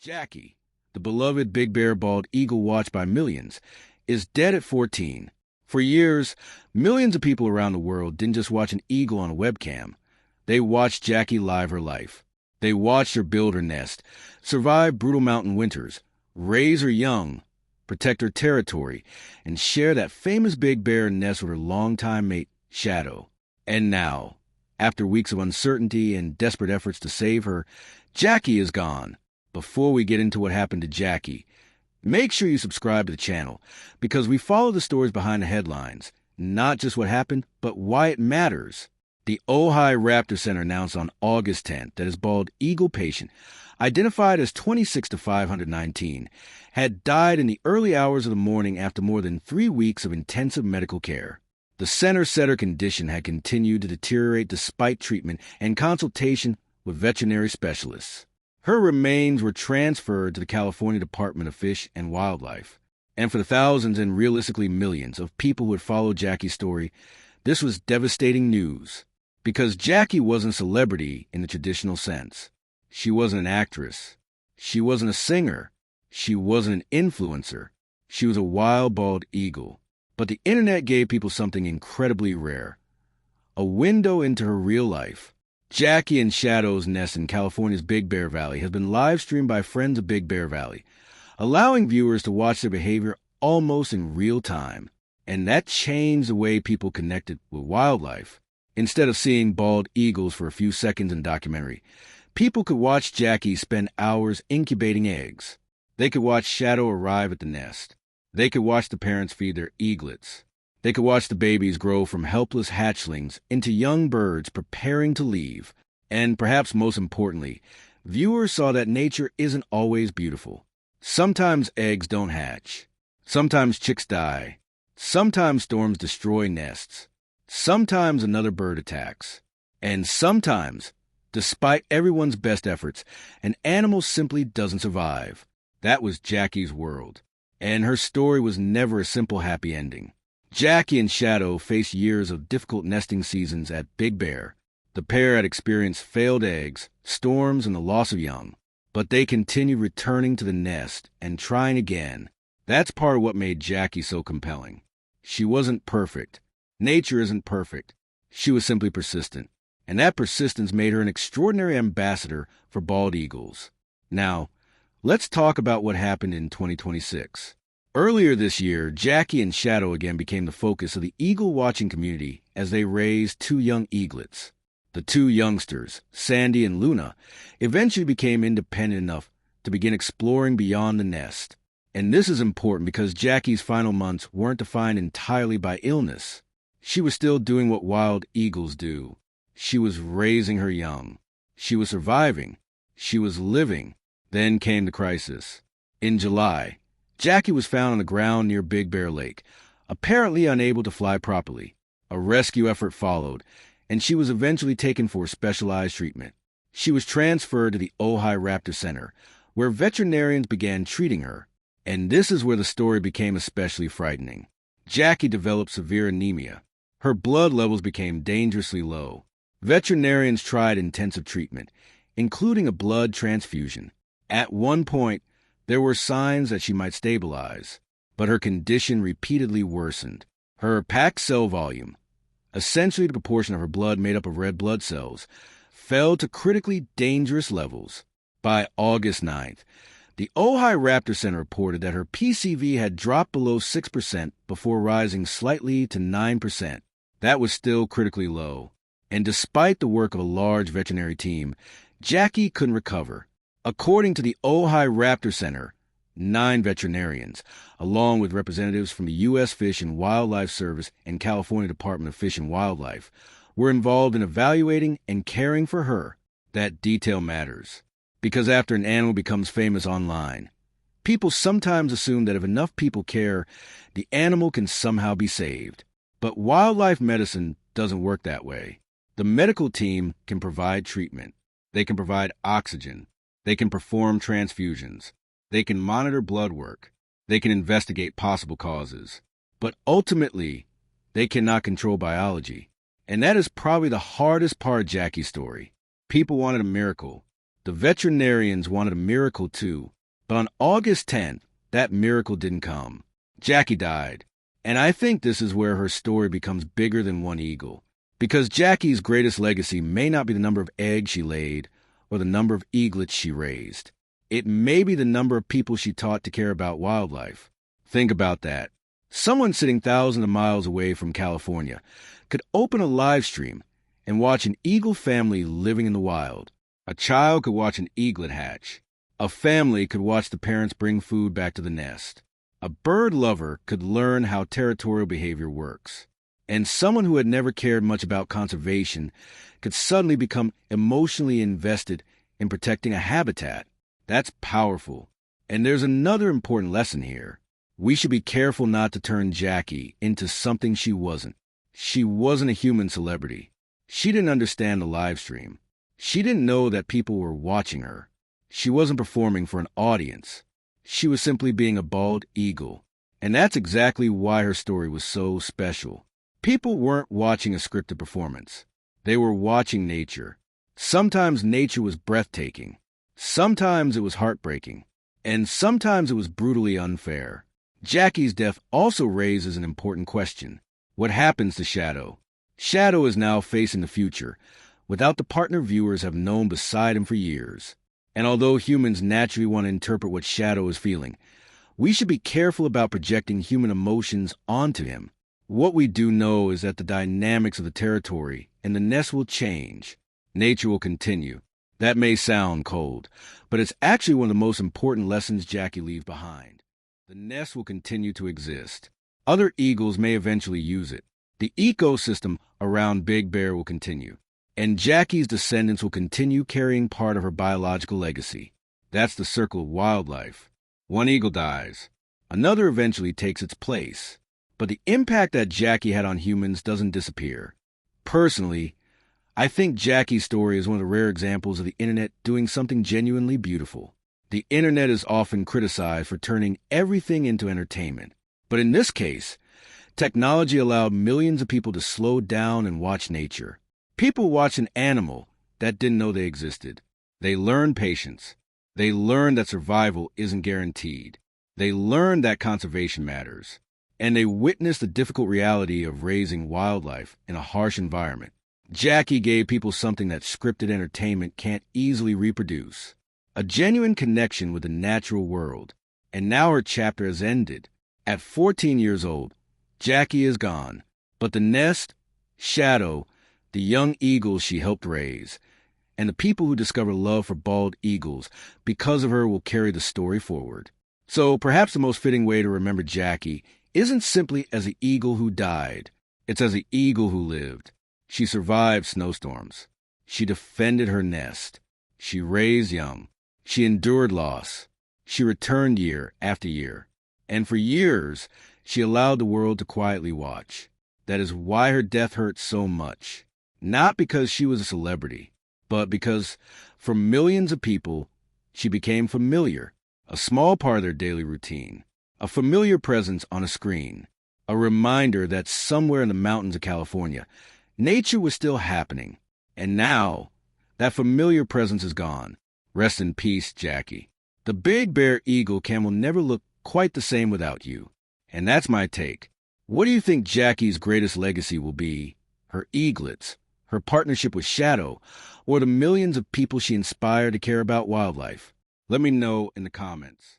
Jackie, the beloved big bear bald eagle watched by millions, is dead at 14. For years, millions of people around the world didn't just watch an eagle on a webcam. They watched Jackie live her life. They watched her build her nest, survive brutal mountain winters, raise her young, protect her territory, and share that famous big bear nest with her longtime mate, Shadow. And now, after weeks of uncertainty and desperate efforts to save her, Jackie is gone. Before we get into what happened to Jackie, make sure you subscribe to the channel, because we follow the stories behind the headlines, not just what happened, but why it matters. The Ojai Raptor Center announced on August 10th that his bald eagle patient, identified as 26-519, had died in the early hours of the morning after more than 3 weeks of intensive medical care. The center said her condition had continued to deteriorate despite treatment and consultation with veterinary specialists. Her remains were transferred to the California Department of Fish and Wildlife. And for the thousands and realistically millions of people who had followed Jackie's story, this was devastating news. Because Jackie wasn't a celebrity in the traditional sense. She wasn't an actress. She wasn't a singer. She wasn't an influencer. She was a wild bald eagle. But the internet gave people something incredibly rare. A window into her real life. Jackie and Shadow's nest in California's Big Bear Valley has been live-streamed by friends of Big Bear Valley, allowing viewers to watch their behavior almost in real time. And that changed the way people connected with wildlife. Instead of seeing bald eagles for a few seconds in a documentary, people could watch Jackie spend hours incubating eggs. They could watch Shadow arrive at the nest. They could watch the parents feed their eaglets. They could watch the babies grow from helpless hatchlings into young birds preparing to leave. And perhaps most importantly, viewers saw that nature isn't always beautiful. Sometimes eggs don't hatch. Sometimes chicks die. Sometimes storms destroy nests. Sometimes another bird attacks. And sometimes, despite everyone's best efforts, an animal simply doesn't survive. That was Jackie's world. And her story was never a simple happy ending. Jackie and Shadow faced years of difficult nesting seasons at Big Bear. The pair had experienced failed eggs, storms, and the loss of young. But they continued returning to the nest and trying again. That's part of what made Jackie so compelling. She wasn't perfect. Nature isn't perfect. She was simply persistent. And that persistence made her an extraordinary ambassador for bald eagles. Now, let's talk about what happened in 2026. Earlier this year, Jackie and Shadow again became the focus of the eagle-watching community as they raised 2 young eaglets. The 2 youngsters, Sandy and Luna, eventually became independent enough to begin exploring beyond the nest. And this is important because Jackie's final months weren't defined entirely by illness. She was still doing what wild eagles do. She was raising her young. She was surviving. She was living. Then came the crisis. In July, Jackie was found on the ground near Big Bear Lake, apparently unable to fly properly. A rescue effort followed, and she was eventually taken for specialized treatment. She was transferred to the Ojai Raptor Center, where veterinarians began treating her. And this is where the story became especially frightening. Jackie developed severe anemia. Her blood levels became dangerously low. Veterinarians tried intensive treatment, including a blood transfusion. At one point, there were signs that she might stabilize, but her condition repeatedly worsened. Her packed cell volume, essentially the proportion of her blood made up of red blood cells, fell to critically dangerous levels. By August 9th, the Ojai Raptor Center reported that her PCV had dropped below 6% before rising slightly to 9%. That was still critically low. And despite the work of a large veterinary team, Jackie couldn't recover. According to the Ojai Raptor Center, 9 veterinarians, along with representatives from the U.S. Fish and Wildlife Service and California Department of Fish and Wildlife, were involved in evaluating and caring for her. That detail matters. Because after an animal becomes famous online, people sometimes assume that if enough people care, the animal can somehow be saved. But wildlife medicine doesn't work that way. The medical team can provide treatment. They can provide oxygen. They can perform transfusions. They can monitor blood work. They can investigate possible causes. But ultimately, they cannot control biology. And that is probably the hardest part of Jackie's story. People wanted a miracle. The veterinarians wanted a miracle too. But on August 10th, that miracle didn't come. Jackie died. And I think this is where her story becomes bigger than one eagle. Because Jackie's greatest legacy may not be the number of eggs she laid or the number of eaglets she raised. It may be the number of people she taught to care about wildlife. Think about that. Someone sitting thousands of miles away from California could open a live stream and watch an eagle family living in the wild. A child could watch an eaglet hatch. A family could watch the parents bring food back to the nest. A bird lover could learn how territorial behavior works. And someone who had never cared much about conservation could suddenly become emotionally invested in protecting a habitat. That's powerful. And there's another important lesson here. We should be careful not to turn Jackie into something she wasn't. She wasn't a human celebrity. She didn't understand the live stream. She didn't know that people were watching her. She wasn't performing for an audience. She was simply being a bald eagle. And that's exactly why her story was so special. People weren't watching a scripted performance. They were watching nature. Sometimes nature was breathtaking. Sometimes it was heartbreaking. And sometimes it was brutally unfair. Jackie's death also raises an important question. What happens to Shadow? Shadow is now facing the future, without the partner viewers have known beside him for years. And although humans naturally want to interpret what Shadow is feeling, we should be careful about projecting human emotions onto him. What we do know is that the dynamics of the territory and the nest will change. Nature will continue. That may sound cold, but it's actually one of the most important lessons Jackie leaves behind. The nest will continue to exist. Other eagles may eventually use it. The ecosystem around Big Bear will continue. And Jackie's descendants will continue carrying part of her biological legacy. That's the circle of wildlife. One eagle dies. Another eventually takes its place. But the impact that Jackie had on humans doesn't disappear. Personally, I think Jackie's story is one of the rare examples of the internet doing something genuinely beautiful. The internet is often criticized for turning everything into entertainment. But in this case, technology allowed millions of people to slow down and watch nature. People watched an animal that didn't know they existed. They learned patience. They learned that survival isn't guaranteed. They learned that conservation matters. And they witnessed the difficult reality of raising wildlife in a harsh environment. Jackie gave people something that scripted entertainment can't easily reproduce. A genuine connection with the natural world. And now her chapter has ended. At 14 years old, Jackie is gone. But the nest, Shadow, the young eagles she helped raise, and the people who discover love for bald eagles because of her will carry the story forward. So perhaps the most fitting way to remember Jackie isn't simply as the eagle who died. It's as the eagle who lived. She survived snowstorms. She defended her nest. She raised young. She endured loss. She returned year after year. And for years, she allowed the world to quietly watch. That is why her death hurt so much. Not because she was a celebrity, but because for millions of people, she became familiar, a small part of their daily routine, a familiar presence on a screen, a reminder that somewhere in the mountains of California, nature was still happening. And now, that familiar presence is gone. Rest in peace, Jackie. The Big Bear Eagle Cam will never look quite the same without you. And that's my take. What do you think Jackie's greatest legacy will be? Her eaglets, her partnership with Shadow, or the millions of people she inspired to care about wildlife? Let me know in the comments.